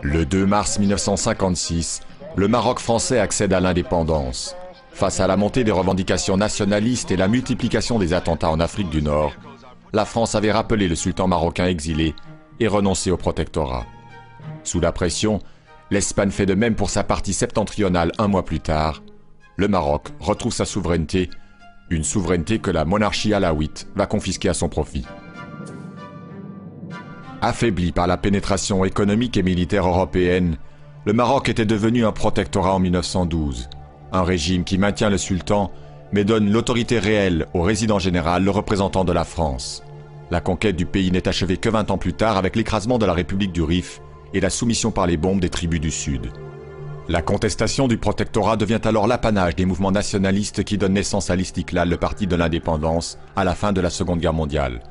Le 2 mars 1956, le Maroc français accède à l'indépendance. Face à la montée des revendications nationalistes et la multiplication des attentats en Afrique du Nord, la France avait rappelé le sultan marocain exilé et renoncé au protectorat. Sous la pression, l'Espagne fait de même pour sa partie septentrionale un mois plus tard. Le Maroc retrouve sa souveraineté, une souveraineté que la monarchie alaouite va confisquer à son profit. Affaibli par la pénétration économique et militaire européenne, le Maroc était devenu un protectorat en 1912, un régime qui maintient le sultan mais donne l'autorité réelle au résident général, le représentant de la France. La conquête du pays n'est achevée que 20 ans plus tard avec l'écrasement de la République du Rif et la soumission par les bombes des tribus du Sud. La contestation du protectorat devient alors l'apanage des mouvements nationalistes qui donnent naissance à l'Istiklal, le parti de l'indépendance, à la fin de la Seconde Guerre mondiale.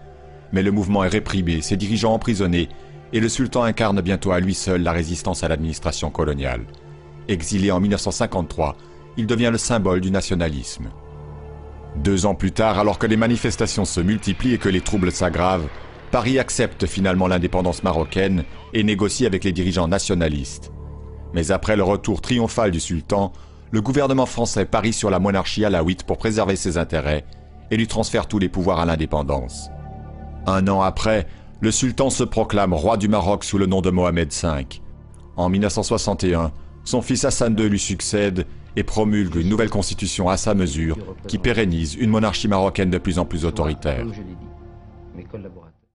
Mais le mouvement est réprimé, ses dirigeants emprisonnés, et le sultan incarne bientôt à lui seul la résistance à l'administration coloniale. Exilé en 1953, il devient le symbole du nationalisme. 2 ans plus tard, alors que les manifestations se multiplient et que les troubles s'aggravent, Paris accepte finalement l'indépendance marocaine et négocie avec les dirigeants nationalistes. Mais après le retour triomphal du sultan, le gouvernement français parie sur la monarchie alaouite pour préserver ses intérêts et lui transfère tous les pouvoirs à l'indépendance. 1 an après, le sultan se proclame roi du Maroc sous le nom de Mohamed V. En 1961, son fils Hassan II lui succède et promulgue une nouvelle constitution à sa mesure qui pérennise une monarchie marocaine de plus en plus autoritaire. Comme je l'ai dit, mes collaborateurs.